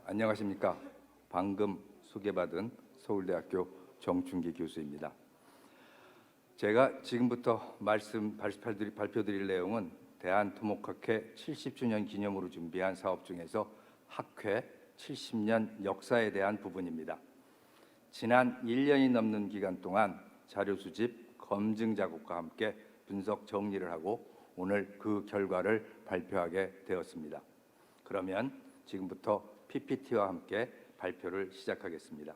안녕하십니까. 방금 소개받은 서울대학교 정춘기 교수입니다. 제가 지금부터 발표드릴 내용은 대한토목학회 70주년 기념으로 준비한 사업 중에서 학회 70년 역사에 대한 부분입니다. 지난 1년이 넘는 기간 동안 자료 수집, 검증 작업과 함께 분석 정리를 하고 오늘 그 결과를 발표하게 되었습니다. 그러면 지금부터 PPT와 함께 발표를 시작하겠습니다.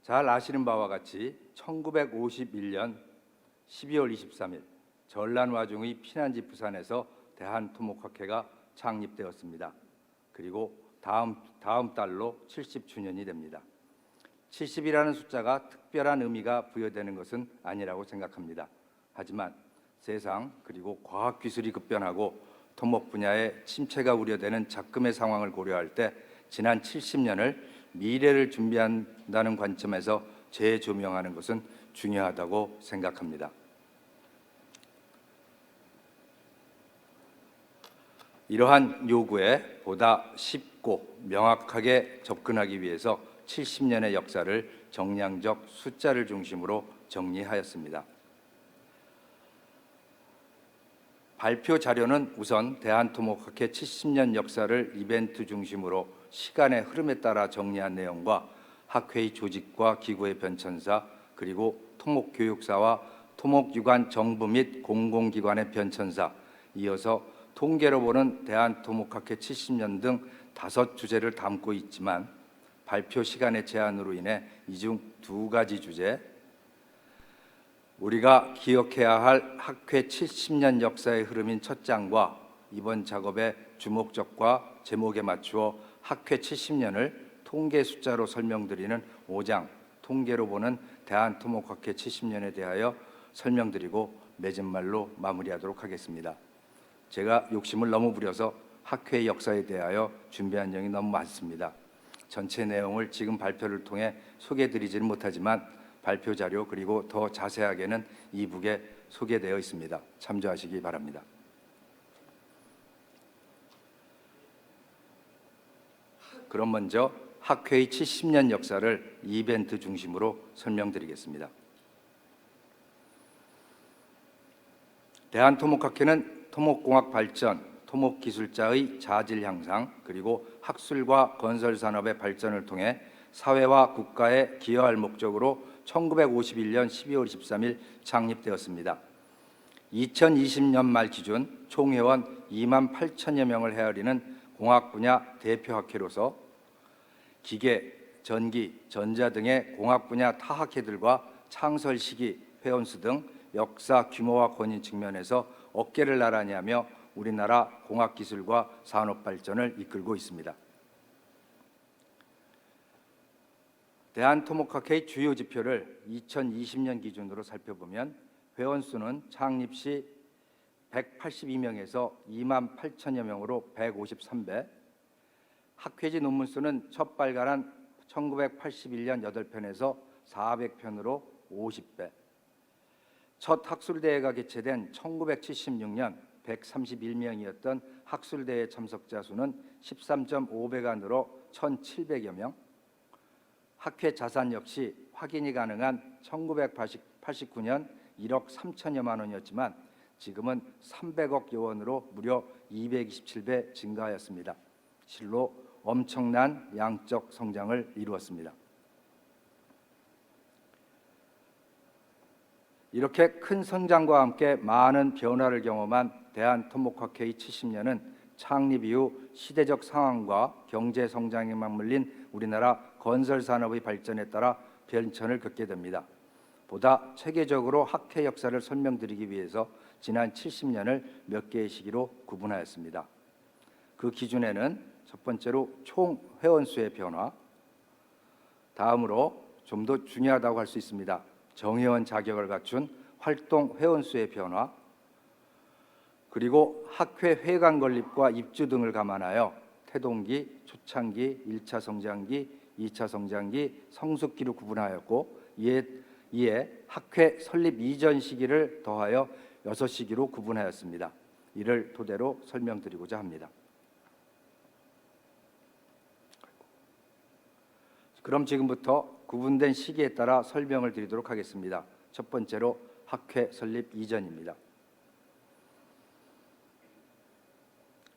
잘 아시는 바와 같이 1951년 12월 23일 전란와중의 피난지 부산에서 대한토목학회가 창립되었습니다. 그리고 다음 달로 70주년이 됩니다. 70이라는 숫자가 특별한 의미가 부여되는 것은 아니라고 생각합니다. 하지만 세상 그리고 과학기술이 급변하고 토목 분야의 침체가 우려되는 작금의 상황을 고려할 때 지난 70년을 미래를 준비한다는 관점에서 재조명하는 것은 중요하다고 생각합니다. 이러한 요구에 보다 쉽고 명확하게 접근하기 위해서 70년의 역사를 정량적 숫자를 중심으로 정리하였습니다. 발표 자료는 우선 대한토목학회 70년 역사를 이벤트 중심으로 시간의 흐름에 따라 정리한 내용과 학회의 조직과 기구의 변천사, 그리고 토목교육사와 토목유관 정부 및 공공기관의 변천사, 이어서 통계로 보는 대한토목학회 70년 등 5주제를 담고 있지만 발표 시간의 제한으로 인해 이 중 2가지 주제, 우리가 기억해야 할 학회 70년 역사의 흐름인 첫 장과 이번 작업의 주목적과 제목에 맞추어 학회 70년을 통계 숫자로 설명드리는 5장, 통계로 보는 대한토목학회 70년에 대하여 설명드리고 맺은 말로 마무리하도록 하겠습니다. 제가 욕심을 너무 부려서 학회의 역사에 대하여 준비한 내용이 너무 많습니다. 전체 내용을 지금 발표를 통해 소개해드리지는 못하지만 발표 자료 그리고 더 자세하게는 이북에 소개되어 있습니다. 참조하시기 바랍니다. 그럼 먼저 학회의 70년 역사를 이벤트 중심으로 설명드리겠습니다. 대한토목학회는 토목공학 발전, 토목기술자의 자질 향상, 그리고 학술과 건설산업의 발전을 통해 사회와 국가에 기여할 목적으로 1951년 12월 23일 창립되었습니다. 2020년 말 기준 총 회원 2만 8천여 명을 헤아리는 공학 분야 대표 학회로서 기계, 전기, 전자 등의 공학 분야 타 학회들과 창설 시기, 회원수 등 역사 규모와 권위 측면에서 어깨를 나란히 하며 우리나라 공학기술과 산업 발전을 이끌고 있습니다. 대한토목학회의 주요 지표를 2020년 기준으로 살펴보면 회원수는 창립 시 182명에서 2만 8천여 명으로 153배, 학회지 논문 수는 첫 발간한 1981년 8편에서 400편으로 50배, 첫 학술대회가 개최된 1976년 131명이었던 학술대회 참석자 수는 13.5배가 늘어 1,700여 명, 학회 자산 역시 확인이 가능한 1989년 1억 3천여만 원이었지만 지금은 300억여 원으로 무려 227배 증가하였습니다. 실로 엄청난 양적 성장을 이루었습니다. 이렇게 큰 성장과 함께 많은 변화를 경험한 대한토목학회의 70년은 창립 이후 시대적 상황과 경제 성장에 맞물린 우리나라 건설 산업의 발전에 따라 변천을 겪게 됩니다. 보다 체계적으로 학회 역사를 설명드리기 위해서 지난 70년을 몇 개의 시기로 구분하였습니다. 그 기준에는 첫 번째로 총 회원수의 변화, 다음으로 좀 더 중요하다고 할 수 있습니다. 정회원 자격을 갖춘 활동 회원수의 변화, 그리고 학회 회관 건립과 입주 등을 감안하여 태동기, 초창기, 1차 성장기, 2차 성장기, 성숙기로 구분하였고 이에 학회 설립 이전 시기를 더하여 6시기로 구분하였습니다. 이를 토대로 설명드리고자 합니다. 그럼 지금부터 구분된 시기에 따라 설명을 드리도록 하겠습니다. 첫 번째로 학회 설립 이전입니다.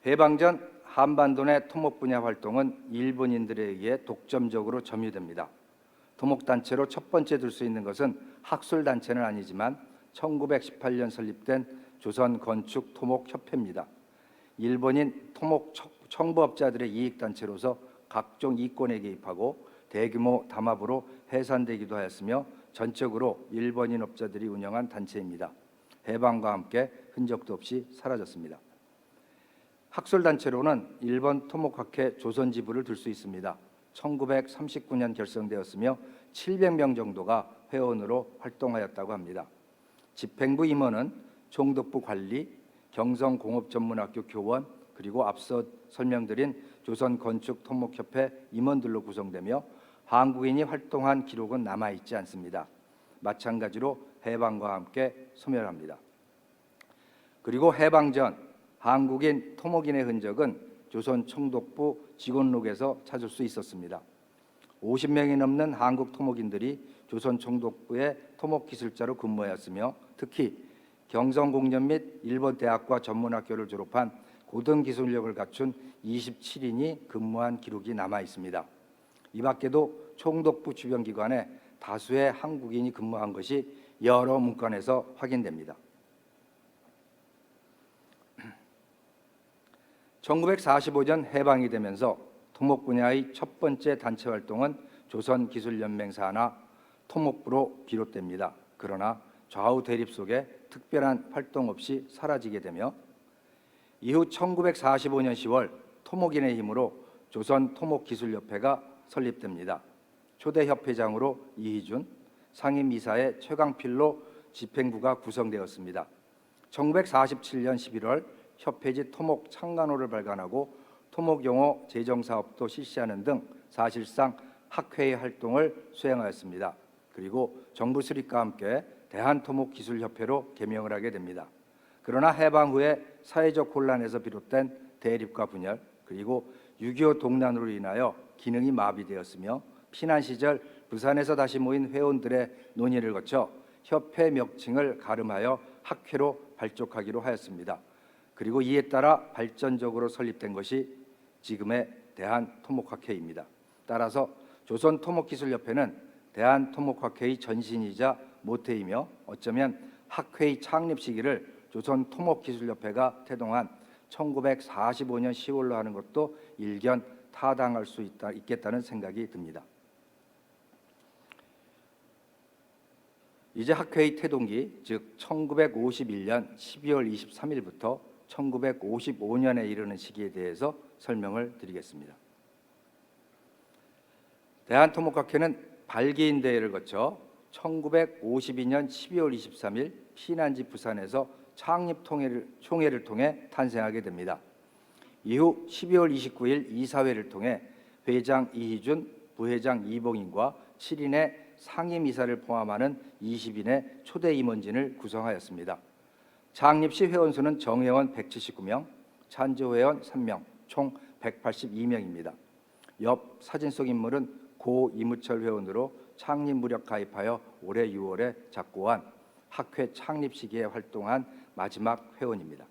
해방 전 한반도 내 토목 분야 활동은 일본인들에 의해 독점적으로 점유됩니다. 토목단체로 첫 번째 들 수 있는 것은 학술단체는 아니지만 1918년 설립된 조선건축토목협회입니다. 일본인 토목 청부업자들의 이익단체로서 각종 이권에 개입하고 대규모 담합으로 해산되기도 하였으며 전적으로 일본인 업자들이 운영한 단체입니다. 해방과 함께 흔적도 없이 사라졌습니다. 학술단체로는 일본 토목학회 조선지부를 들 수 있습니다. 1939년 결성되었으며 700명 정도가 회원으로 활동하였다고 합니다. 집행부 임원은 총독부 관리, 경성공업전문학교 교원, 그리고 앞서 설명드린 조선건축토목협회 임원들로 구성되며 한국인이 활동한 기록은 남아있지 않습니다. 마찬가지로 해방과 함께 소멸합니다. 그리고 해방 전 한국인 토목인의 흔적은 조선 총독부 직원록에서 찾을 수 있었습니다. 50명이 넘는 한국 토목인들이 조선 총독부의 토목기술자로 근무하였으며 특히 경성공업 및 일본 대학과 전문학교를 졸업한 고등기술력을 갖춘 27인이 근무한 기록이 남아 있습니다. 이 밖에도 총독부 주변 기관에 다수의 한국인이 근무한 것이 여러 문건에서 확인됩니다. 1945년 해방이 되면서 토목 분야의 첫 번째 단체 활동은 조선기술연맹 산하 토목부로 비롯됩니다. 그러나 좌우 대립 속에 특별한 활동 없이 사라지게 되며 이후 1945년 10월 토목인의 힘으로 조선토목기술협회가 설립됩니다. 초대 협회장으로 이희준, 상임이사의 최강필로 집행부가 구성되었습니다. 1947년 11월 협회지 토목 창간호를 발간하고 토목용어 제정사업도 실시하는 등 사실상 학회의 활동을 수행하였습니다. 그리고 정부 수립과 함께 대한토목기술협회로 개명을 하게 됩니다. 그러나 해방 후에 사회적 혼란에서 비롯된 대립과 분열, 그리고 6.25 동란으로 인하여 기능이 마비되었으며 피난 시절 부산에서 다시 모인 회원들의 논의를 거쳐 협회 명칭을 가름하여 학회로 발족하기로 하였습니다. 그리고 이에 따라 발전적으로 설립된 것이 지금의 대한토목학회입니다. 따라서 조선토목기술협회는 대한토목학회의 전신이자 모태이며 어쩌면 학회의 창립 시기를 조선토목기술협회가 태동한 1945년 10월로 하는 것도 일견 타당할 수 있겠다는 생각이 듭니다. 이제 학회의 태동기, 즉 1951년 12월 23일부터 1955년에 이르는 시기에 대해서 설명을 드리겠습니다. 대한토목학회는 발기인 대회를 거쳐 1952년 12월 23일 피난지 부산에서 창립 총회를 통해 탄생하게 됩니다. 이후 12월 29일 이사회를 통해 회장 이희준, 부회장 이봉인과 7인의 상임이사를 포함하는 20인의 초대 임원진을 구성하였습니다. 창립 시 회원수는 정회원 179명, 찬조회원 3명, 총 182명입니다. 옆 사진 속 인물은 고 이무철 회원으로 창립 무렵 가입하여 올해 6월에 작고한 학회 창립 시기에 활동한 마지막 회원입니다.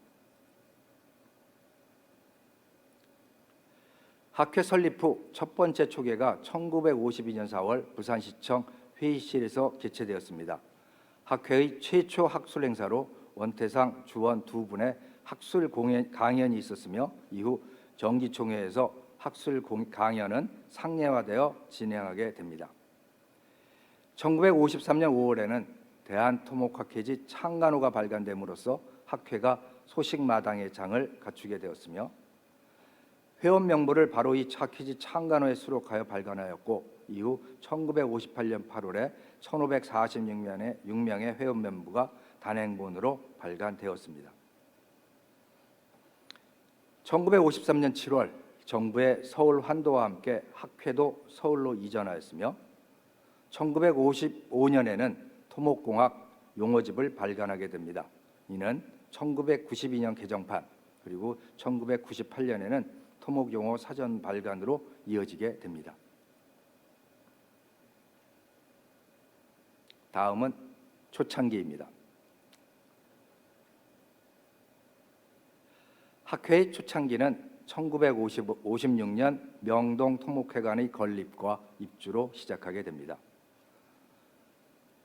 학회 설립 후 첫 번째 초계가 1952년 4월 부산시청 회의실에서 개최되었습니다. 학회의 최초 학술 행사로 원태상, 주원 두 분의 학술 강연이 있었으며 이후 정기총회에서 학술 강연은 상례화되어 진행하게 됩니다. 1953년 5월에는 대한토목학회지 창간호가 발간됨으로써 학회가 소식마당의 장을 갖추게 되었으며 회원 명부를 바로 이 학회지 창간호에 수록하여 발간하였고 이후 1958년 8월에 1546명의 회원 명부가 단행본으로 발간되었습니다. 1953년 7월 정부의 서울 환도와 함께 학회도 서울로 이전하였으며 1955년에는 토목공학 용어집을 발간하게 됩니다. 이는 1992년 개정판 그리고 1998년에는 토목용어 사전 발간으로 이어지게 됩니다. 다음은 초창기입니다. 학회의 초창기는 1956년 명동 토목회관의 건립과 입주로 시작하게 됩니다.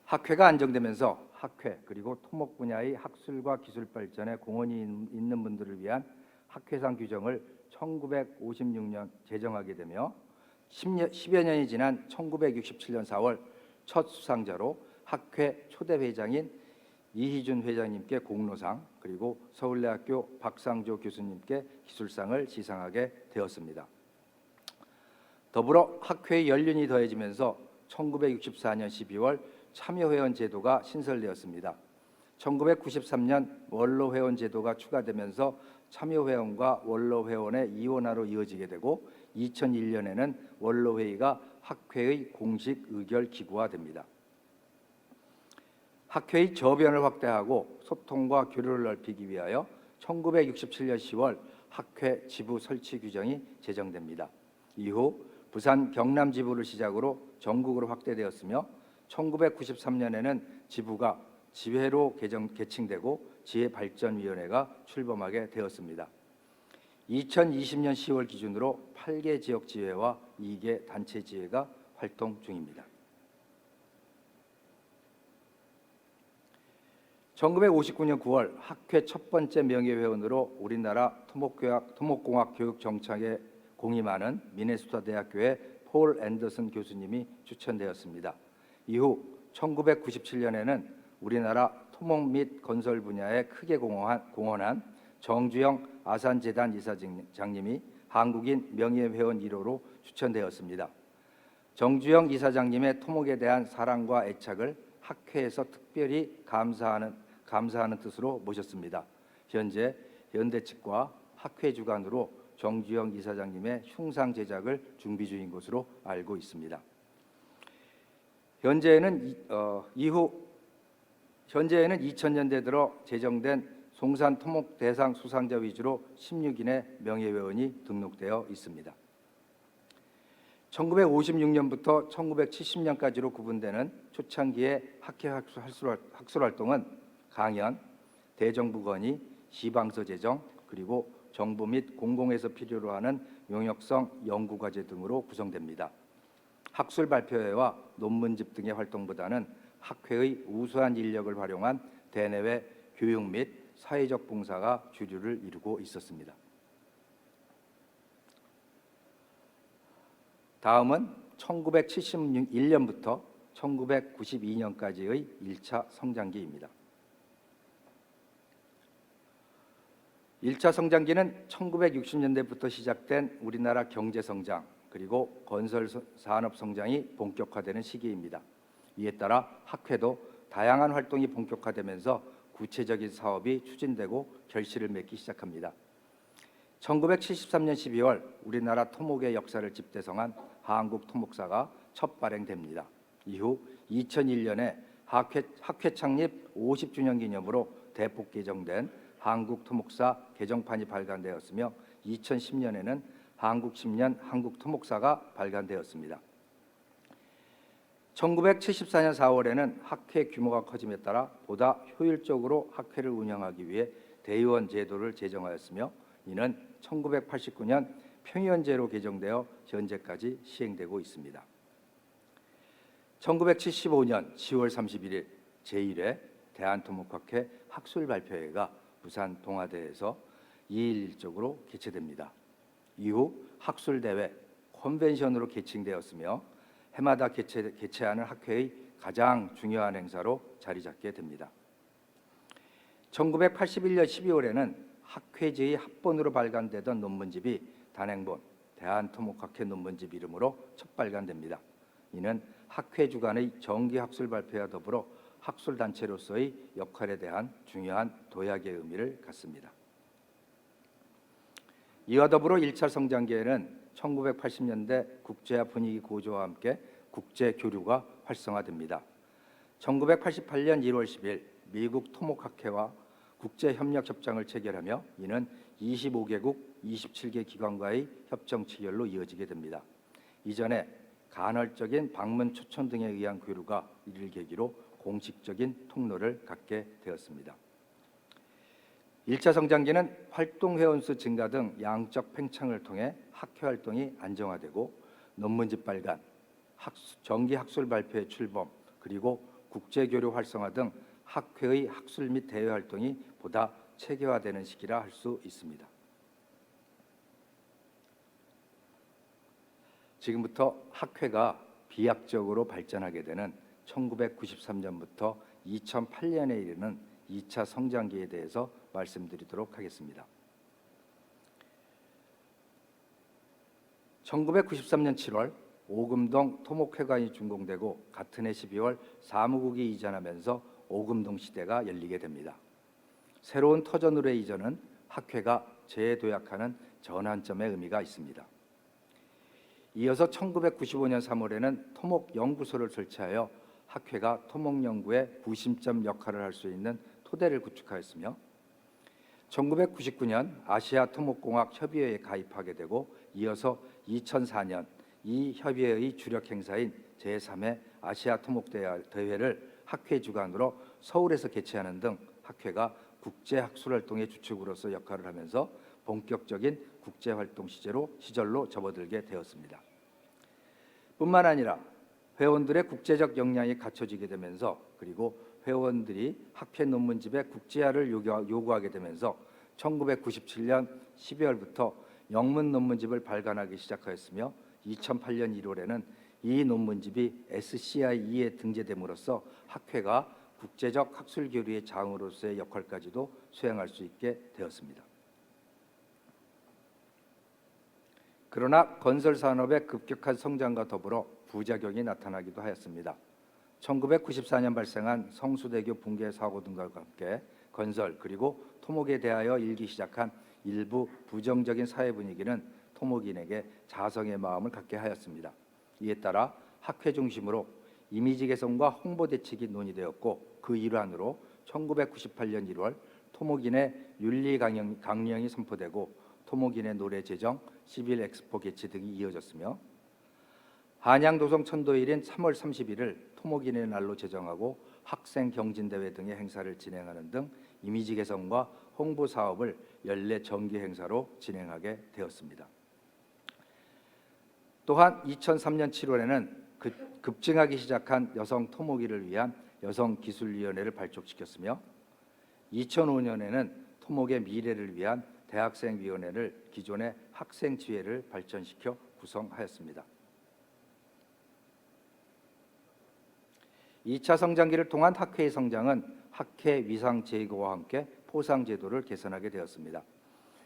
학회가 안정되면서 학회 그리고 토목 분야의 학술과 기술 발전에 공헌이 있는 분들을 위한 학회상 규정을 1956년 제정하게 되며 10여 년이 지난 1967년 4월 첫 수상자로 학회 초대 회장인 이희준 회장님께 공로상, 그리고 서울대학교 박상조 교수님께 기술상을 시상하게 되었습니다. 더불어 학회의 연륜이 더해지면서 1964년 12월 참여회원 제도가 신설되었습니다. 1993년 원로회원 제도가 추가되면서 참여회원과 원로회원의 이원화로 이어지게 되고 2001년에는 원로회의가 학회의 공식 의결 기구화됩니다. 학회의 저변을 확대하고 소통과 교류를 넓히기 위하여 1967년 10월 학회 지부 설치 규정이 제정됩니다. 이후 부산 경남 지부를 시작으로 전국으로 확대되었으며 1993년에는 지부가 지회로 개칭되고 지회발전위원회가 출범하게 되었습니다. 2020년 10월 기준으로 8개 지역 지회와 2개 단체 지회가 활동 중입니다. 1959년 9월 학회 첫 번째 명예회원으로 우리나라 토목공학 교육 정책에 공이 많은 미네소타 대학교의 폴 앤더슨 교수님이 추천되었습니다. 이후 1997년에는 우리나라 토목 및 건설 분야에 크게 공헌한 정주영 아산재단 이사장님이 한국인 명예회원 1호로 추천되었습니다. 정주영 이사장님의 토목에 대한 사랑과 애착을 학회에서 특별히 감사하는 뜻으로 모셨습니다. 현재 연대 측과 학회 주관으로 정주영 이사장님의 흉상 제작을 준비 중인 것으로 알고 있습니다. 현재에는 2000년대 들어 제정된 송산 토목 대상 수상자 위주로 16인의 명예회원이 등록되어 있습니다. 1956년부터 1970년까지로 구분되는 초창기의 학회 학술 활동은 강연, 대정부 건의, 지방서 제정, 그리고 정부 및 공공에서 필요로 하는 용역성 연구과제 등으로 구성됩니다. 학술 발표회와 논문집 등의 활동보다는 학회의 우수한 인력을 활용한 대내외 교육 및 사회적 봉사가 주류를 이루고 있었습니다. 다음은 1971년부터 1992년까지의 1차 성장기입니다. 1차 성장기는 1960년대부터 시작된 우리나라 경제 성장 그리고 건설 산업 성장이 본격화되는 시기입니다. 이에 따라 학회도 다양한 활동이 본격화되면서 구체적인 사업이 추진되고 결실을 맺기 시작합니다. 1973년 12월 우리나라 토목의 역사를 집대성한 한국토목사가 첫 발행됩니다. 이후 2001년에 학회 창립 50주년 기념으로 대폭 개정된 한국토목사 개정판이 발간되었으며 2010년에는 한국 10년 한국토목사가 발간되었습니다. 1974년 4월에는 학회 규모가 커짐에 따라 보다 효율적으로 학회를 운영하기 위해 대의원 제도를 제정하였으며 이는 1989년 평의원제로 개정되어 현재까지 시행되고 있습니다. 1975년 10월 31일 제1회 대한토목학회 학술발표회가 부산 동아대에서 2일 일적으로 개최됩니다. 이후 학술대회, 컨벤션으로 개칭되었으며 해마다 개최하는 학회의 가장 중요한 행사로 자리 잡게 됩니다. 1981년 12월에는 학회지의 합본으로 발간되던 논문집이 단행본 대한토목학회 논문집 이름으로 첫 발간됩니다. 이는 학회 주관의 정기 학술 발표와 더불어 학술 단체로서의 역할에 대한 중요한 도약의 의미를 갖습니다. 이와 더불어 1차 성장기에는 1980년대 국제화 분위기 고조와 함께 국제 교류가 활성화됩니다. 1988년 1월 10일 미국 토목학회와 국제협력협정을 체결하며 이는 25개국 27개 기관과의 협정 체결로 이어지게 됩니다. 이전에 간헐적인 방문 초청 등에 의한 교류가 이를 계기로 공식적인 통로를 갖게 되었습니다. 1차 성장기는 활동 회원수 증가 등 양적 팽창을 통해 학회 활동이 안정화되고 논문집 발간, 정기 학술 발표의 출범, 그리고 국제교류 활성화 등 학회의 학술 및 대외 활동이 보다 체계화되는 시기라 할 수 있습니다. 지금부터 학회가 비약적으로 발전하게 되는 1993년부터 2008년에 이르는 2차 성장기에 대해서 말씀드리도록 하겠습니다. 1993년 7월 오금동 토목회관이 준공되고 같은 해 12월 사무국이 이전하면서 오금동 시대가 열리게 됩니다. 새로운 터전으로의 이전은 학회가 재도약하는 전환점의 의미가 있습니다. 이어서 1995년 3월에는 토목연구소를 설치하여 학회가 토목연구의 구심점 역할을 할 수 있는 토대를 구축하였으며 1999년 아시아 토목공학 협의회에 가입하게 되고 이어서 2004년 이 협의회의 주력 행사인 제3회 아시아 토목대회를 학회 주관으로 서울에서 개최하는 등 학회가 국제학술활동의 주축으로서 역할을 하면서 본격적인 국제활동 시절로 접어들게 되었습니다. 뿐만 아니라 회원들의 국제적 역량이 갖춰지게 되면서 그리고 회원들이 학회 논문집의 국제화를 요구하게 되면서 1997년 12월부터 영문 논문집을 발간하기 시작하였으며 2008년 1월에는 이 논문집이 SCIE에 등재됨으로써 학회가 국제적 학술 교류의 장으로서의 역할까지도 수행할 수 있게 되었습니다. 그러나 건설 산업의 급격한 성장과 더불어 부작용이 나타나기도 하였습니다. 1994년 발생한 성수대교 붕괴 사고 등과 함께 건설 그리고 토목에 대하여 일기 시작한 일부 부정적인 사회 분위기는 토목인에게 자성의 마음을 갖게 하였습니다. 이에 따라 학회 중심으로 이미지 개선과 홍보 대책이 논의되었고 그 일환으로 1998년 1월 토목인의 윤리 강령이 선포되고 토목인의 노래 제정, 11 엑스포 개최 등이 이어졌으며 한양도성 천도일인 3월 30일을 토목인의 날로 제정하고 학생 경진대회 등의 행사를 진행하는 등 이미지 개선과 홍보 사업을 연례 정기 행사로 진행하게 되었습니다. 또한 2003년 7월에는 급증하기 시작한 여성 토목인을 위한 여성기술위원회를 발족시켰으며 2005년에는 토목의 미래를 위한 대학생위원회를 기존의 학생지회를 발전시켜 구성하였습니다. 2차 성장기를 통한 학회의 성장은 학회 위상 제고와 함께 포상 제도를 개선하게 되었습니다.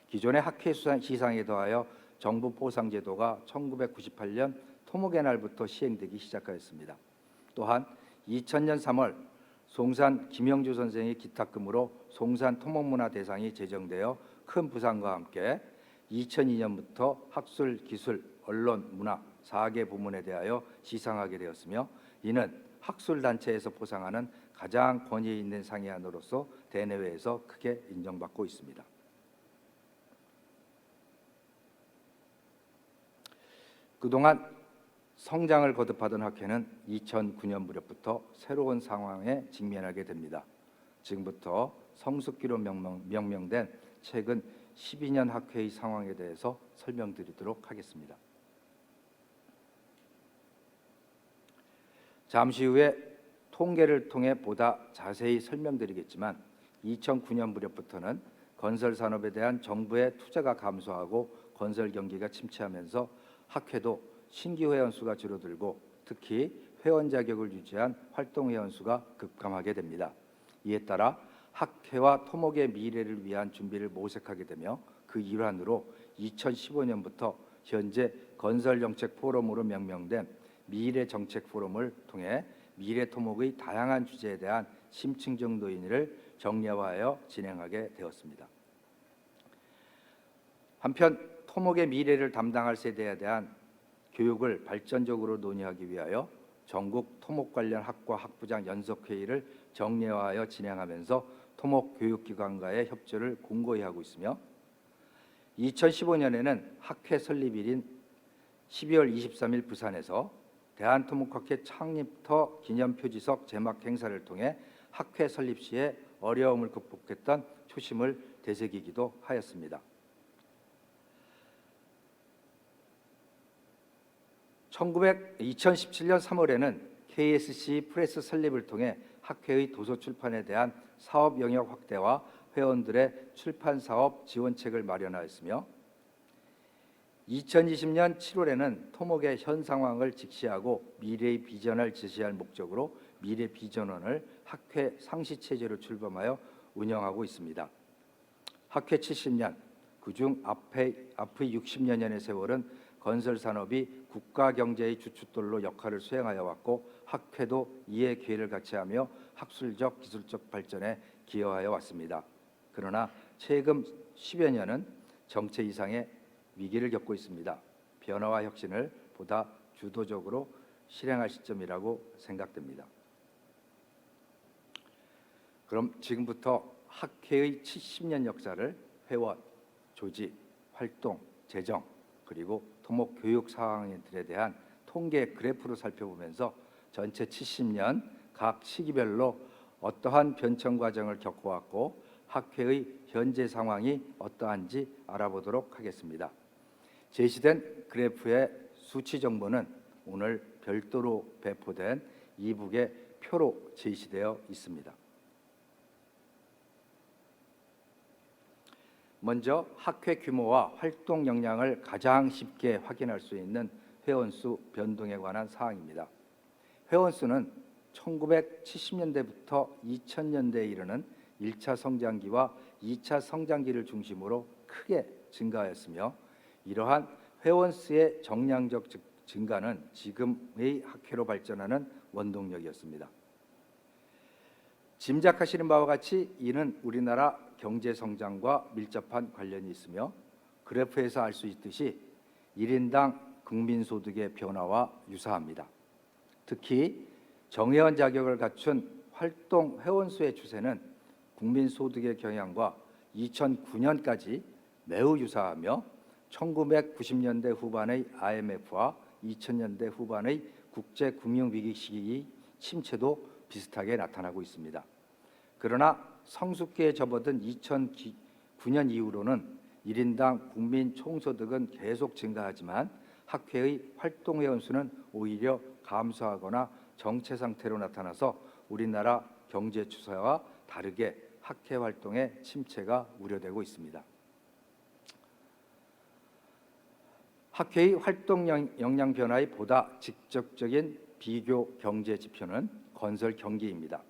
기존의 학회 시상에 더하여 정부 포상 제도가 1998년 토목의 날부터 시행되기 시작하였습니다. 또한 2000년 3월 송산 김영주 선생의 기탁금으로 송산 토목문화 대상이 제정되어 큰 부상과 함께 2002년부터 학술, 기술, 언론, 문화 4개 부문에 대하여 시상하게 되었으며 이는 학술단체에서 포상하는 가장 권위 있는 상의 안으로서 대내외에서 크게 인정받고 있습니다. 그동안 성장을 거듭하던 학회는 2009년 무렵부터 새로운 상황에 직면하게 됩니다. 지금부터 성숙기로 명명된 최근 12년 학회의 상황에 대해서 설명드리도록 하겠습니다. 잠시 후에 통계를 통해 보다 자세히 설명드리겠지만 2009년 무렵부터는 건설 산업에 대한 정부의 투자가 감소하고 건설 경기가 침체하면서 학회도 신규 회원 수가 줄어들고 특히 회원 자격을 유지한 활동 회원 수가 급감하게 됩니다. 이에 따라 학회와 토목의 미래를 위한 준비를 모색하게 되며 그 일환으로 2015년부터 현재 건설정책 포럼으로 명명된 미래정책 포럼을 통해 미래 토목의 다양한 주제에 대한 심층적 논의를 정례화하여 진행하게 되었습니다. 한편 토목의 미래를 담당할 세대에 대한 교육을 발전적으로 논의하기 위하여 전국 토목 관련 학과 학부장 연석회의를 정례화하여 진행하면서 토목교육기관과의 협조를 공고히 하고 있으며 2015년에는 학회 설립일인 12월 23일 부산에서 대한토목학회 창립터 기념표지석 제막 행사를 통해 학회 설립 시에 어려움을 극복했던 초심을 되새기기도 하였습니다. 2017년 3월에는 KSC 프레스 설립을 통해 학회의 도서 출판에 대한 사업 영역 확대와 회원들의 출판 사업 지원책을 마련하였으며 2020년 7월에는 토목의 현 상황을 직시하고 미래의 비전을 제시할 목적으로 미래 비전원을 학회 상시 체제로 출범하여 운영하고 있습니다. 학회 70년, 그중 앞의 60여년의 세월은 건설 산업이 국가 경제의 주춧돌로 역할을 수행하여 왔고 학회도 이에 기회를 같이하며 학술적 기술적 발전에 기여하여 왔습니다. 그러나 최근 10여 년은 정체 이상의 위기를 겪고 있습니다. 변화와 혁신을 보다 주도적으로 실행할 시점이라고 생각됩니다. 그럼 지금부터 학회의 70년 역사를 회원, 조직, 활동, 재정, 그리고 토목 교육 사항들에 대한 통계 그래프로 살펴보면서 전체 70년 각 시기별로 어떠한 변천 과정을 겪어왔고 학회의 현재 상황이 어떠한지 알아보도록 하겠습니다. 제시된 그래프의 수치 정보는 오늘 별도로 배포된 이북의 표로 제시되어 있습니다. 먼저 학회 규모와 활동 역량을 가장 쉽게 확인할 수 있는 회원수 변동에 관한 사항입니다. 회원수는 1970년대부터 2000년대에 이르는 1차 성장기와 2차 성장기를 중심으로 크게 증가하였으며 이러한 회원수의 정량적 증가는 지금의 학회로 발전하는 원동력이었습니다. 짐작하시는 바와 같이 이는 우리나라 경제 성장과 밀접한 관련이 있으며 그래프에서 알 수 있듯이 1인당 국민소득의 변화와 유사합니다. 특히 정회원 자격을 갖춘 활동 회원수의 추세는 국민소득의 경향과 2009년까지 매우 유사하며 1990년대 후반의 IMF와 2000년대 후반의 국제금융위기 시기의 침체도 비슷하게 나타나고 있습니다. 그러나 성숙기에 접어든 2009년 이후로는 1인당 국민 총소득은 계속 증가하지만 학회의 활동 회원수는 오히려 감소하거나 정체 상태로 나타나서 우리나라 경제 추세와 다르게 학회 활동의 침체가 우려되고 있습니다. 학회의 활동 역량 변화의 보다 직접적인 비교 경제 지표는 건설 경기입니다.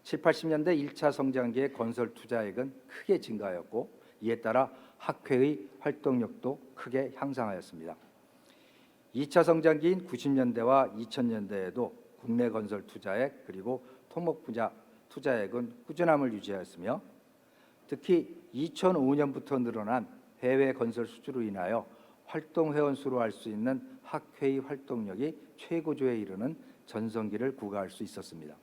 7, 80년대 1차 성장기의 건설 투자액은 크게 증가하였고 이에 따라 학회의 활동력도 크게 향상하였습니다. 2차 성장기인 90년대와 2000년대에도 국내 건설 투자액 그리고 토목 분야 투자액은 꾸준함을 유지하였으며 특히 2005년부터 늘어난 해외 건설 수주로 인하여 활동 회원수로 할 수 있는 학회의 활동력이 최고조에 이르는 전성기를 구가할 수 있었습니다.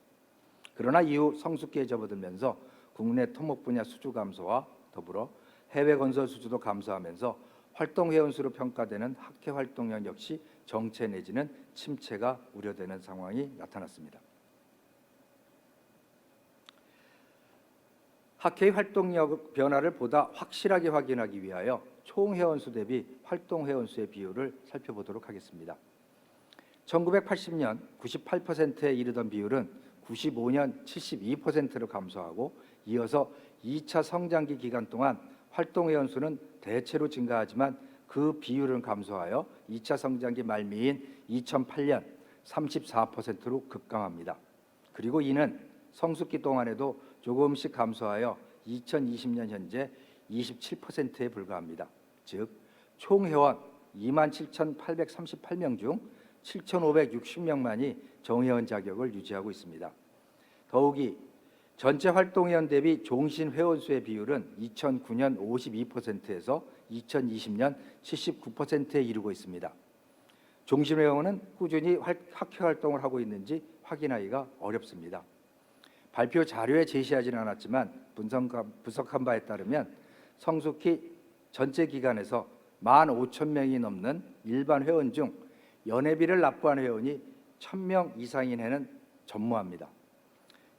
그러나 이후 성숙기에 접어들면서 국내 토목 분야 수주 감소와 더불어 해외 건설 수주도 감소하면서 활동 회원수로 평가되는 학회 활동량 역시 정체 내지는 침체가 우려되는 상황이 나타났습니다. 학회의 활동력 변화를 보다 확실하게 확인하기 위하여 총 회원수 대비 활동 회원수의 비율을 살펴보도록 하겠습니다. 1980년 98%에 이르던 비율은 95년 72%로 감소하고 이어서 2차 성장기 기간 동안 활동 회원수는 대체로 증가하지만 그 비율은 감소하여 2차 성장기 말미인 2008년 34%로 급감합니다. 그리고 이는 성숙기 동안에도 조금씩 감소하여 2020년 현재 27%에 불과합니다. 즉, 총 회원 27,838명 중 7,560명만이 정회원 자격을 유지하고 있습니다. 더욱이 전체 활동회원 대비 종신 회원수의 비율은 2009년 52%에서 2020년 79%에 이르고 있습니다. 종신 회원은 꾸준히 학회 활동을 하고 있는지 확인하기가 어렵습니다. 발표 자료에 제시하지는 않았지만 분석한 바에 따르면 성숙히 전체 기간에서 15,000명이 넘는 일반 회원 중 연회비를 납부한 회원이 1,000명 이상인 해는 전무합니다.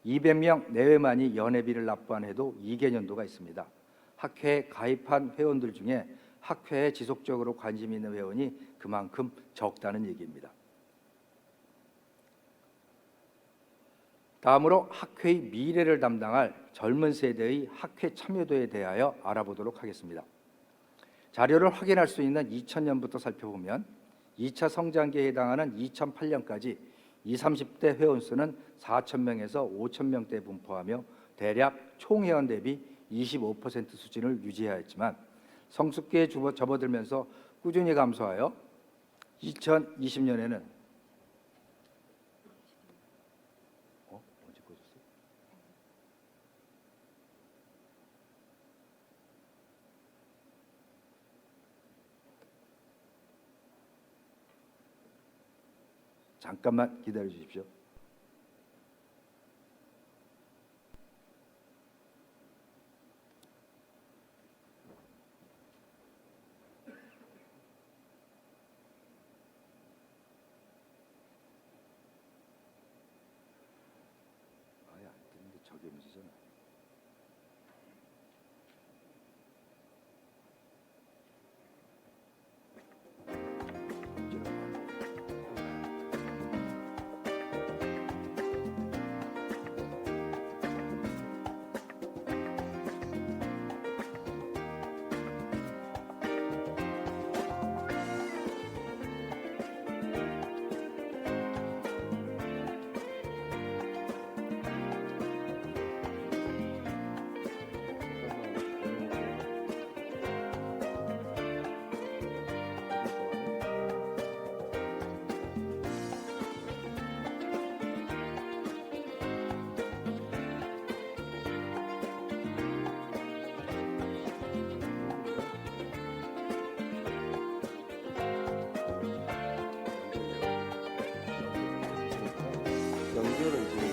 200명 내외만이 연회비를 납부한 해도 2개년도가 있습니다. 학회에 가입한 회원들 중에 학회에 지속적으로 관심 있는 회원이 그만큼 적다는 얘기입니다. 다음으로 학회의 미래를 담당할 젊은 세대의 학회 참여도에 대하여 알아보도록 하겠습니다. 자료를 확인할 수 있는 2000년부터 살펴보면 2차 성장기에 해당하는 2008년까지 20, 30대 회원 수는 4,000명에서 5,000명대에 분포하며 대략 총 회원 대비 25% 수준을 유지하였지만 성숙기에 접어들면서 꾸준히 감소하여 2020년에는 언제 꺼졌어요? 잠깐만 기다려 주십시오. 아예 안 되는데 저게 문제잖아. 연결을 지금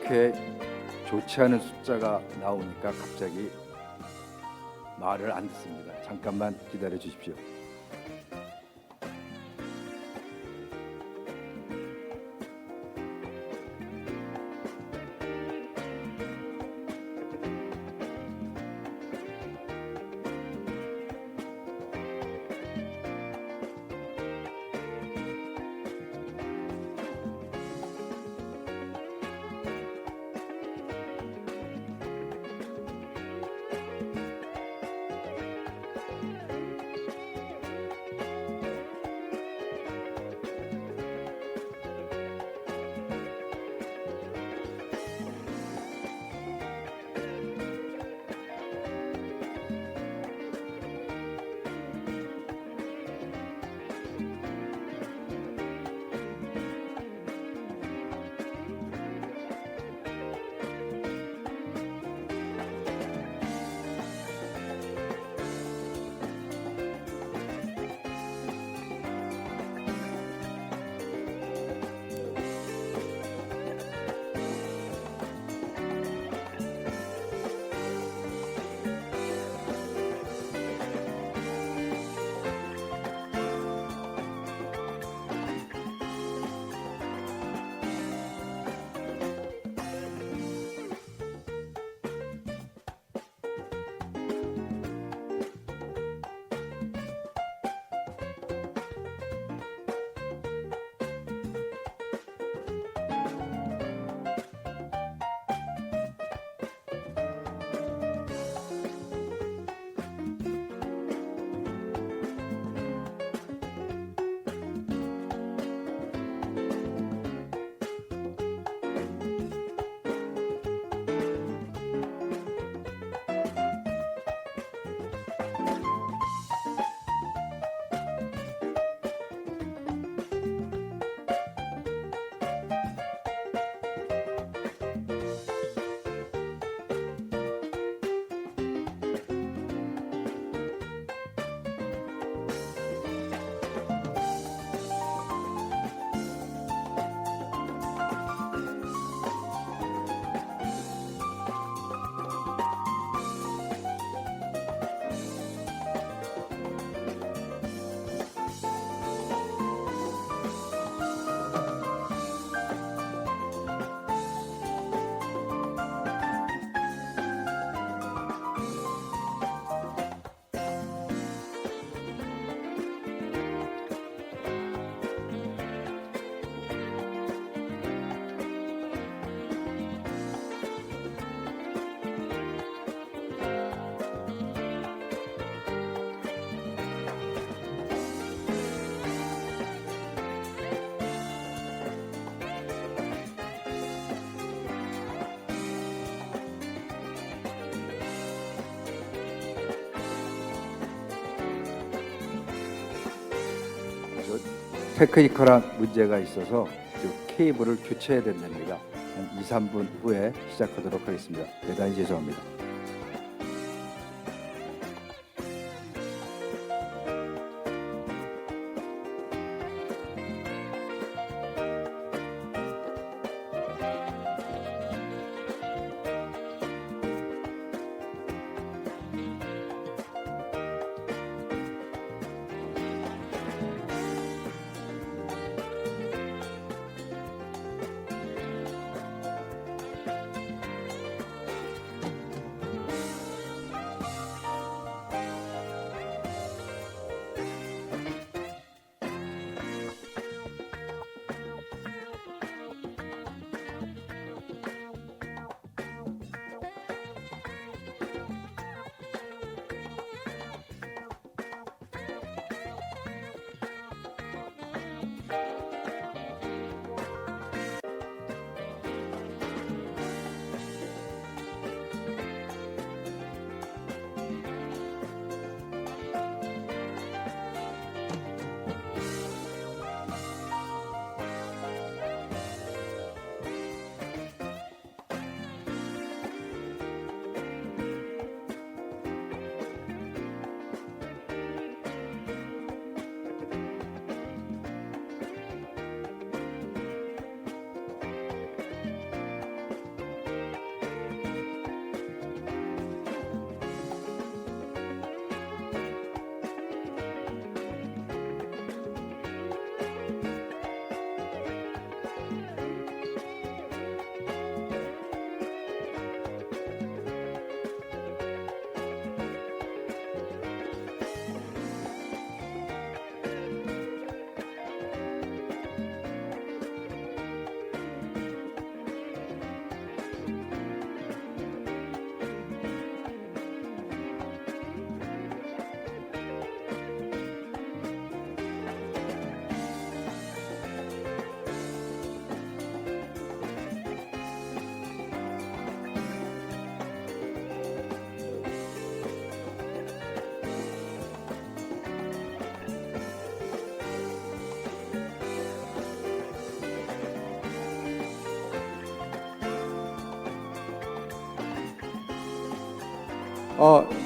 학회에 좋지 않은 숫자가 나오니까 갑자기 말을 안 듣습니다. 잠깐만 기다려 주십시오. 테크니컬한 문제가 있어서 케이블을 교체해야 된답니다. 한 2, 3분 후에 시작하도록 하겠습니다. 대단히 죄송합니다.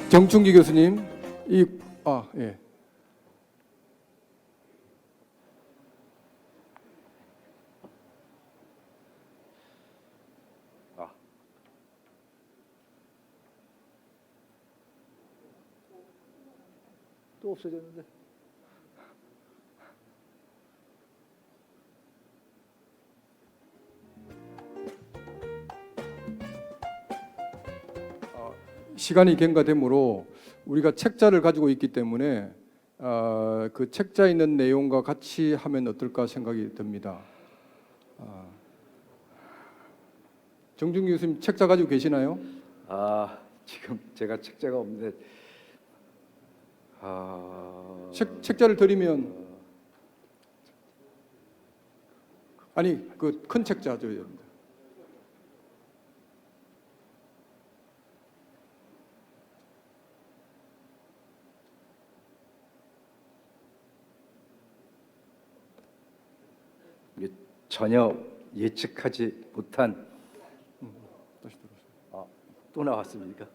정충기 교수님, 예. 또 없어졌는데. 시간이 경과되므로 우리가 책자를 가지고 있기 때문에 그 책자에 있는 내용과 같이 하면 어떨까 생각이 듭니다. 정준기 교수님 책자 가지고 계시나요? 지금 제가 책자가 없는데 책자를 드리면 아니 그 큰 책자 줘야 됩니다. 전혀 예측하지 못한 다시 들어오세요. 또 나왔습니까?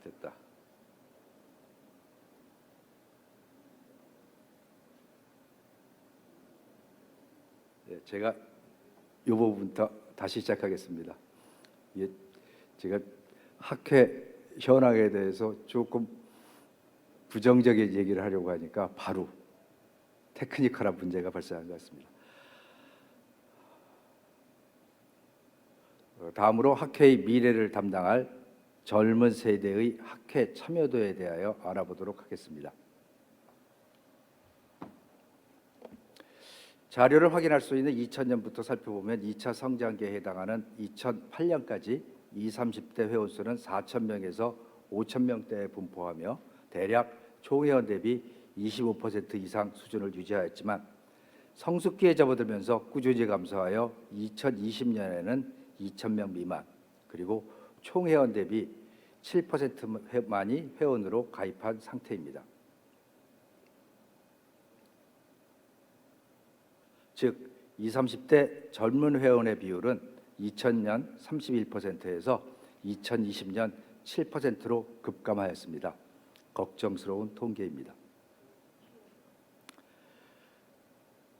됐다. 네, 제가 이 부분부터 다시 시작하겠습니다. 제가 학회 현황에 대해서 조금 부정적인 얘기를 하려고 하니까 바로 테크니컬한 문제가 발생한 것 같습니다. 다음으로 학회의 미래를 담당할 젊은 세대의 학회 참여도에 대하여 알아보도록 하겠습니다. 자료를 확인할 수 있는 2000년부터 살펴보면 2차 성장기에 해당하는 2008년까지 20, 30대 회원수는 4,000명에서 5,000명대에 분포하며 대략 총회원 대비 25% 이상 수준을 유지하였지만 성숙기에 접어들면서 꾸준히 감소하여 2020년에는 2,000명 미만, 그리고 총회원 대비 7%만이 회원으로 가입한 상태입니다. 즉 20, 30대 젊은 회원의 비율은 2000년 31%에서 2020년 7%로 급감하였습니다. 걱정스러운 통계입니다.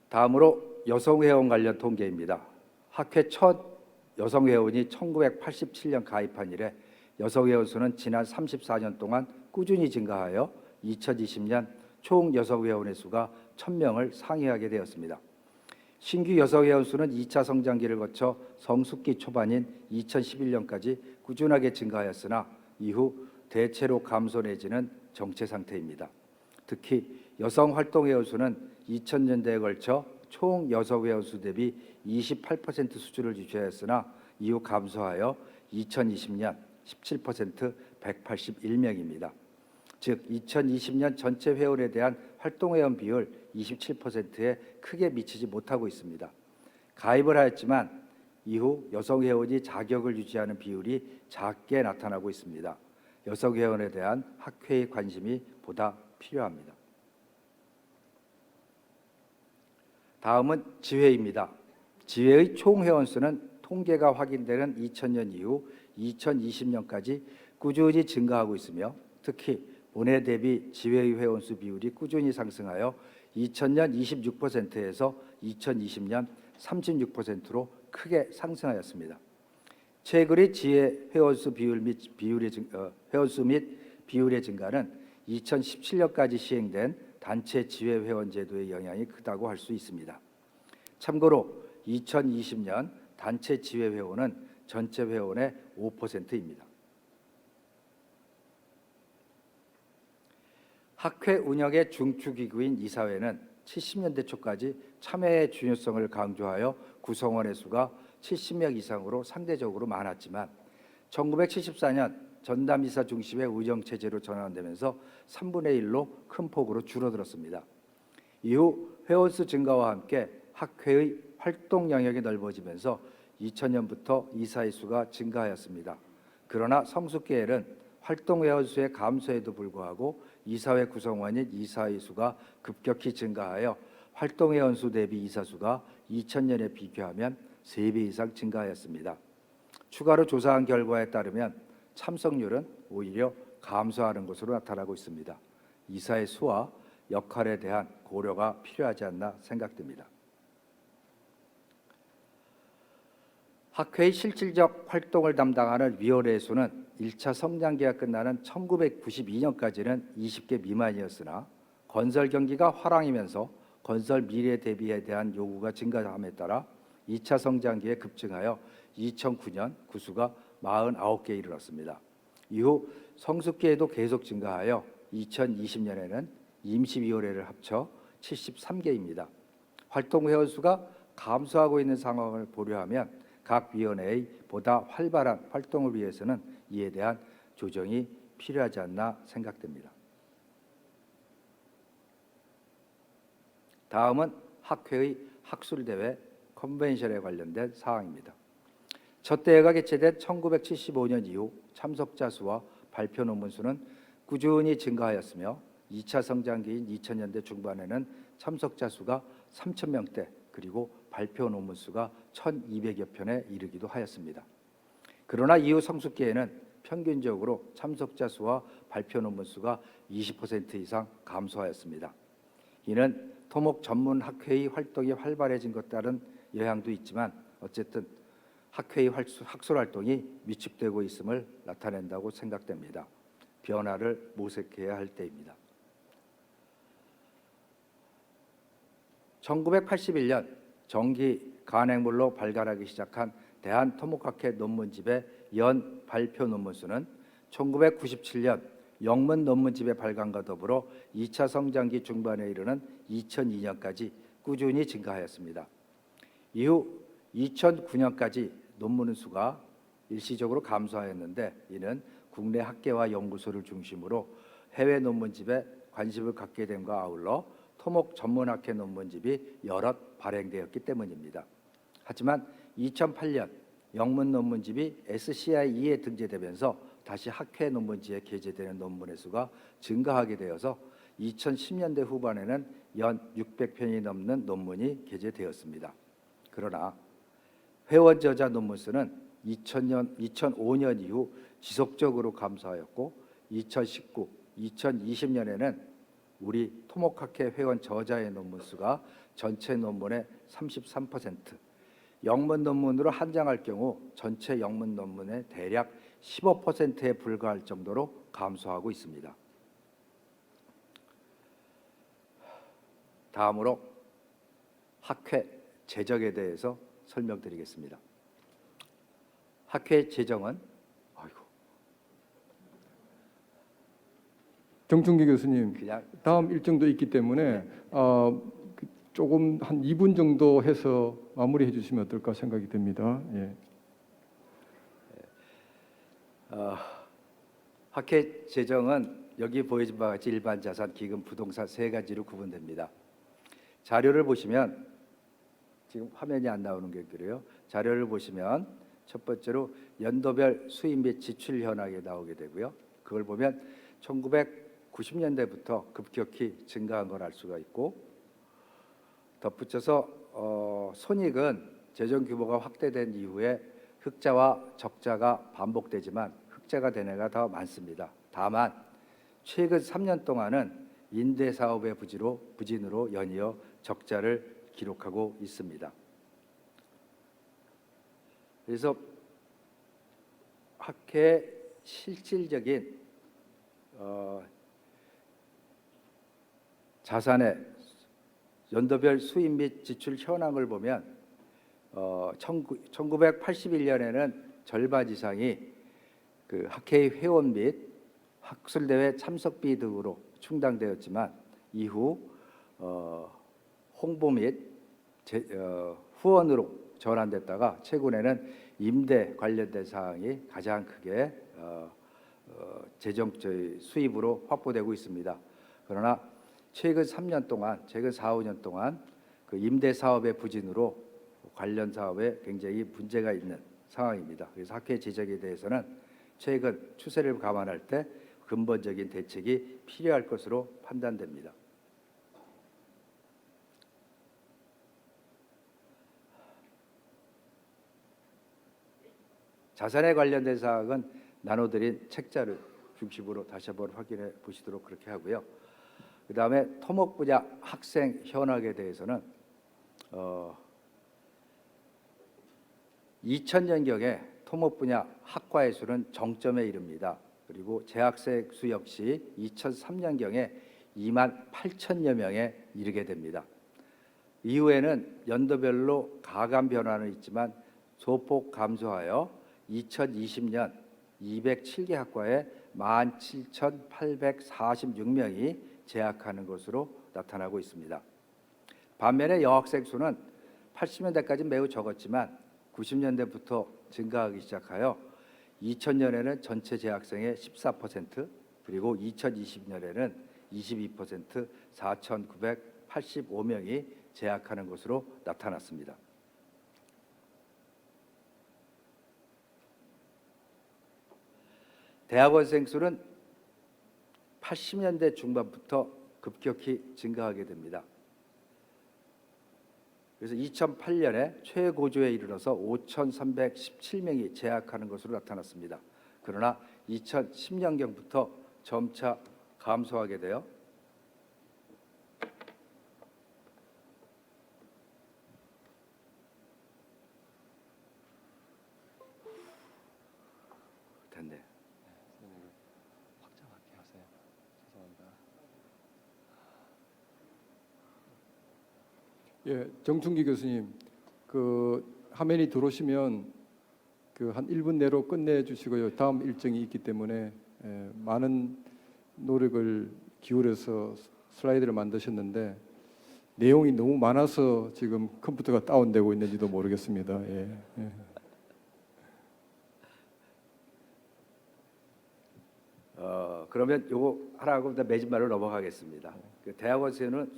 다음으로 여성 회원 관련 통계입니다. 학회 첫 여성 회원이 1987년 가입한 이래 여성 회원 수는 지난 34년 동안 꾸준히 증가하여 2020년 총 여성 회원의 수가 1000명을 상회하게 되었습니다. 신규 여성 회원 수는 2차 성장기를 거쳐 성숙기 초반인 2011년까지 꾸준하게 증가하였으나 이후 대체로 감소 내지는 정체 상태입니다. 특히 여성 활동 회원 수는 2000년대에 걸쳐 총 여성 회원 수 대비 28% 수준을 유지하였으나 이후 감소하여 2020년 17% 181명입니다. 즉 2020년 전체 회원에 대한 활동 회원 비율 27%에 크게 미치지 못하고 있습니다. 가입을 하였지만 이후 여성 회원이 자격을 유지하는 비율이 작게 나타나고 있습니다. 여성 회원에 대한 학회의 관심이 보다 필요합니다. 다음은 지회입니다. 지회의 총 회원 수는 통계가 확인되는 2000년 이후 2020년까지 꾸준히 증가하고 있으며 특히 본해 대비 지회의 회원 수 비율이 꾸준히 상승하여 2000년 26%에서 2020년 36%로 크게 상승하였습니다. 최근의 지회 회원수 비율 및 비율의 증가는 2017년까지 시행된 단체 지회 회원 제도의 영향이 크다고 할 수 있습니다. 참고로 2020년 단체 지회 회원은 전체 회원의 5%입니다. 학회 운영의 중추기구인 이사회는 70년대 초까지 참여의 중요성을 강조하여 구성원의 수가 70명 이상으로 상대적으로 많았지만 1974년 전담이사 중심의 운영체제로 전환되면서 3분의 1로 큰 폭으로 줄어들었습니다. 이후 회원수 증가와 함께 학회의 활동 영역이 넓어지면서 2000년부터 이사의 수가 증가하였습니다. 그러나 성숙계열은 활동 회원 수의 감소에도 불구하고 이사회 구성원인 이사의 수가 급격히 증가하여 활동 회원 수 대비 이사 수가 2000년에 비교하면 3배 이상 증가하였습니다. 추가로 조사한 결과에 따르면 참석률은 오히려 감소하는 것으로 나타나고 있습니다. 이사의 수와 역할에 대한 고려가 필요하지 않나 생각됩니다. 학회의 실질적 활동을 담당하는 위원회의 수는 1차 성장기가 끝나는 1992년까지는 20개 미만이었으나 건설 경기가 화랑이면서 건설 미래 대비에 대한 요구가 증가함에 따라 2차 성장기에 급증하여 2009년 구수가 49개에 이르렀습니다. 이후 성숙기에도 계속 증가하여 2020년에는 임시위원회를 합쳐 73개입니다. 활동 회원 수가 감소하고 있는 상황을 고려하면 각 위원회의 보다 활발한 활동을 위해서는 이에 대한 조정이 필요하지 않나 생각됩니다. 다음은 학회의 학술대회 컨벤션에 관련된 사항입니다. 첫 대회가 개최된 1975년 이후 참석자 수와 발표 논문 수는 꾸준히 증가하였으며 2차 성장기인 2000년대 중반에는 참석자 수가 3000명대 그리고 발표 논문 수가 1200여 편에 이르기도 하였습니다. 그러나 이후 성숙기에는 평균적으로 참석자 수와 발표 논문 수가 20% 이상 감소하였습니다. 이는 토목 전문 학회의 활동이 활발해진 것 따른 영향도 있지만 어쨌든 학회의 학술 활동이 위축되고 있음을 나타낸다고 생각됩니다. 변화를 모색해야 할 때입니다. 1981년 정기 간행물로 발간하기 시작한 대한토목학회 논문집의 연 발표 논문 수는 1997년 영문 논문집의 발간과 더불어 2차 성장기 중반에 이르는 2002년까지 꾸준히 증가하였습니다. 이후 2009년까지 논문 수가 일시적으로 감소하였는데 이는 국내 학계와 연구소를 중심으로 해외 논문집에 관심을 갖게 됨과 아울러 토목 전문학회 논문집이 여럿 발행되었기 때문입니다. 하지만 2008년 영문 논문집이 SCI2에 등재되면서 다시 학회 논문지에 게재되는 논문의 수가 증가하게 되어서 2010년대 후반에는 연 600편이 넘는 논문이 게재되었습니다. 그러나 회원 저자 논문 수는 2005년 이후 지속적으로 감소하였고 2019, 2020년에는 우리 토목학회 회원 저자의 논문 수가 전체 논문의 33%, 영문 논문으로 한정할 경우 전체 영문 논문의 대략 15%에 불과할 정도로 감소하고 있습니다. 다음으로 학회 재정에 대해서 설명드리겠습니다. 학회 재정은 정충기 교수님, 그냥 다음 일정도 있기 때문에 조금 한 2분 정도 해서 마무리해 주시면 어떨까 생각이 됩니다. 예. 학회 재정은 여기 보여진 바와 같이 일반 자산, 기금, 부동산 세 가지로 구분됩니다. 자료를 보시면 지금 화면이 안 나오는 게 그래요. 자료를 보시면 첫 번째로 연도별 수입 및 지출 현황이 나오게 되고요. 그걸 보면 1990년대부터 급격히 증가한 걸 알 수가 있고, 덧붙여서 손익은 재정 규모가 확대된 이후에 흑자와 적자가 반복되지만 흑자가 된 해가 더 많습니다. 다만 최근 3년 동안은 임대 사업의 부진으로 연이어 적자를 기록하고 있습니다. 그래서 학회의 실질적인 자산의 연도별 수입 및 지출 현황을 보면 1981년에는 절반 이상이 그 학회의 회원 및 학술대회 참석비 등으로 충당되었지만 이후 홍보 및 후원으로 전환됐다가 최근에는 임대 관련된 사항이 가장 크게 재정 수입으로 확보되고 있습니다. 그러나 최근 3년 동안, 최근 4, 5년 동안 그 임대 사업의 부진으로 관련 사업에 굉장히 문제가 있는 상황입니다. 그래서 학회 재정에 대해서는 최근 추세를 감안할 때 근본적인 대책이 필요할 것으로 판단됩니다. 자산에 관련된 사항은 나눠드린 책자를 중심으로 다시 한번 확인해 보시도록 그렇게 하고요. 그 다음에 토목 분야 학생 현황에 대해서는 2000년경에 토목 분야 학과의 수는 정점에 이릅니다. 그리고 재학생 수 역시 2003년경에 2만 8천여 명에 이르게 됩니다. 이후에는 연도별로 가감 변화는 있지만 소폭 감소하여 2020년 207개 학과에 17,846명이 재학하는 것으로 나타나고 있습니다. 반면에 여학생 수는 80년대까지 매우 적었지만 90년대부터 증가하기 시작하여 2000년에는 전체 재학생의 14%, 그리고 2020년에는 22%, 4,985명이 재학하는 것으로 나타났습니다. 대학원생 수는 80년대 중반부터 급격히 증가하게 됩니다. 그래서 2008년에 최고조에 이르러서 5,317명이 재학하는 것으로 나타났습니다. 그러나 2010년경부터 점차 감소하게 되어 됐네. 확장하게 하세요. 죄송합니다. 예, 정충기 교수님, 그 화면이 들어오시면 그 한 1분 내로 끝내 주시고요. 다음 일정이 있기 때문에 많은 노력을 기울여서 슬라이드를 만드셨는데 내용이 너무 많아서 지금 컴퓨터가 다운되고 있는지도 모르겠습니다. 예. 예. 그러면 요거 하라고 매진 말로 넘어가겠습니다. 그 대학원 수는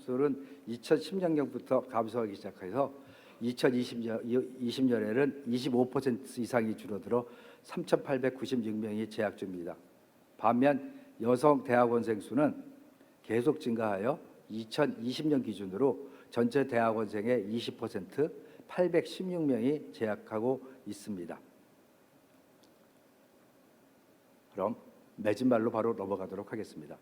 2010년경부터 감소하기 시작해서 2020년에는 25% 이상이 줄어들어 3,896명이 재학 중입니다. 반면 여성 대학원생 수는 계속 증가하여 2020년 기준으로 전체 대학원생의 20% 816명이 재학하고 있습니다. 그럼 매진말로 바로 넘어가도록 하겠습니다.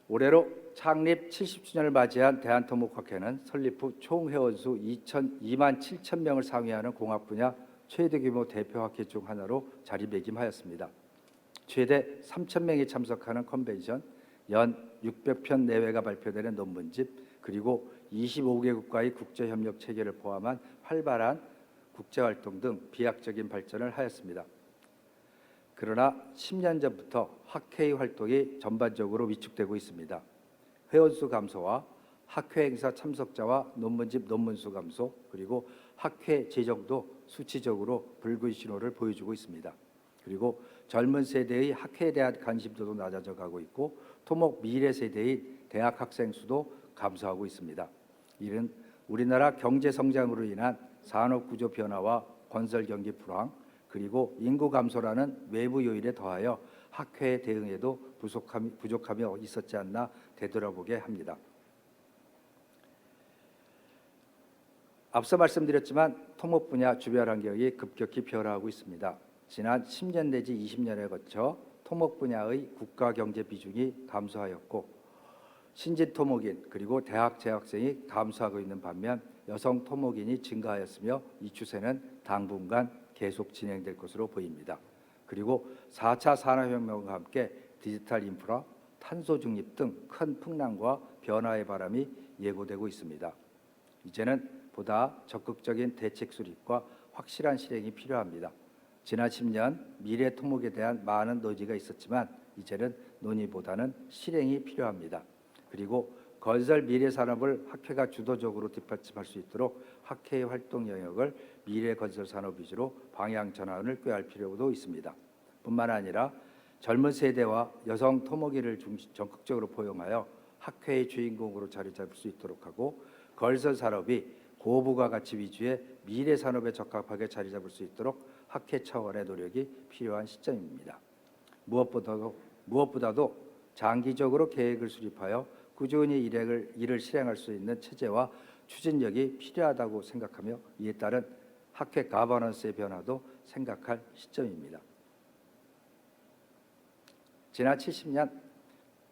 올해로 창립 70주년을 맞이한 대한토목학회는 설립 후 총 회원수 2만 7천 명을 상회하는 공학 분야 최대 규모 대표 학회 중 하나로 자리매김하였습니다. 최대 3천 명이 참석하는 컨벤션, 연 600편 내외가 발표되는 논문집, 그리고 25개국과의 국제협력 체계를 포함한 활발한 국제활동 등 비약적인 발전을 하였습니다. 그러나 10년 전부터 학회의 활동이 전반적으로 위축되고 있습니다. 회원수 감소와 학회 행사 참석자와 논문집 논문수 감소, 그리고 학회 재정도 수치적으로 붉은 신호를 보여주고 있습니다. 그리고 젊은 세대의 학회에 대한 관심도도 낮아져 가고 있고 토목 미래 세대의 대학 학생 수도 감소하고 있습니다. 이는 우리나라 경제 성장으로 인한 산업 구조 변화와 건설 경기 불황, 그리고 인구 감소라는 외부 요인에 더하여 학회에 대응에도 부족함이 있었지 않나 되돌아보게 합니다. 앞서 말씀드렸지만 토목 분야 주변 환경이 급격히 변화하고 있습니다. 지난 10년 내지 20년에 거쳐 토목 분야의 국가 경제 비중이 감소하였고 신진 토목인 그리고 대학 재학생이 감소하고 있는 반면 여성 토목인이 증가하였으며 이 추세는 당분간 계속 진행될 것으로 보입니다. 그리고 4차 산업혁명과 함께 디지털 인프라, 탄소 중립 등 큰 풍랑과 변화의 바람이 예고되고 있습니다. 이제는 보다 적극적인 대책 수립과 확실한 실행이 필요합니다. 지난 10년 미래 토목에 대한 많은 논의가 있었지만 이제는 논의보다는 실행이 필요합니다. 그리고 건설 미래 산업을 학회가 주도적으로 뒷받침할 수 있도록 학회의 활동 영역을 미래 건설 산업 위주로 방향 전환을 꾀할 필요도 있습니다. 뿐만 아니라 젊은 세대와 여성 토목인을 적극적으로 포용하여 학회의 주인공으로 자리 잡을 수 있도록 하고 건설 산업이 고부가 가치 위주의 미래 산업에 적합하게 자리 잡을 수 있도록 학회 차원의 노력이 필요한 시점입니다. 무엇보다도 장기적으로 계획을 수립하여 꾸준히 일을 실행할 수 있는 체제와 추진력이 필요하다고 생각하며 이에 따른 학회 가버넌스의 변화도 생각할 시점입니다. 지난 70년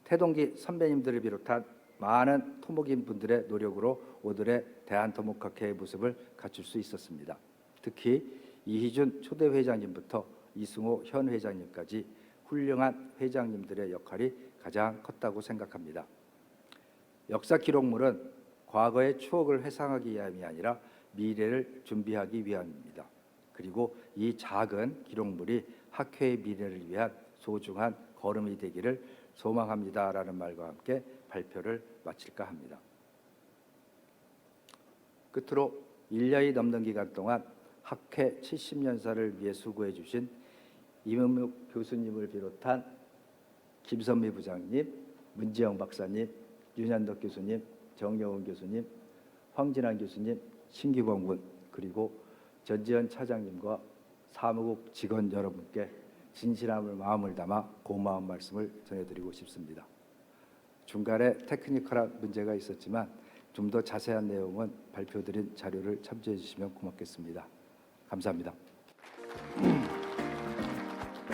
태동기 선배님들을 비롯한 많은 토목인 분들의 노력으로 오늘의 대한토목학회의 모습을 갖출 수 있었습니다. 특히 이희준 초대 회장님부터 이승호 현 회장님까지 훌륭한 회장님들의 역할이 가장 컸다고 생각합니다. 역사 기록물은 과거의 추억을 회상하기 위함이 아니라 미래를 준비하기 위함입니다. 그리고 이 작은 기록물이 학회의 미래를 위한 소중한 걸음이 되기를 소망합니다라는 말과 함께 발표를 마칠까 합니다. 끝으로 1년이 넘는 기간 동안 학회 70년사를 위해 수고해 주신 임은묵 교수님을 비롯한 김선미 부장님, 문지영 박사님, 윤현덕 교수님, 정여운 교수님, 황진환 교수님, 신기범 군, 그리고 전지현 차장님과 사무국 직원 여러분께 진실함을 마음을 담아 고마운 말씀을 전해드리고 싶습니다. 중간에 테크니컬한 문제가 있었지만 좀 더 자세한 내용은 발표드린 자료를 참조해 주시면 고맙겠습니다. 감사합니다.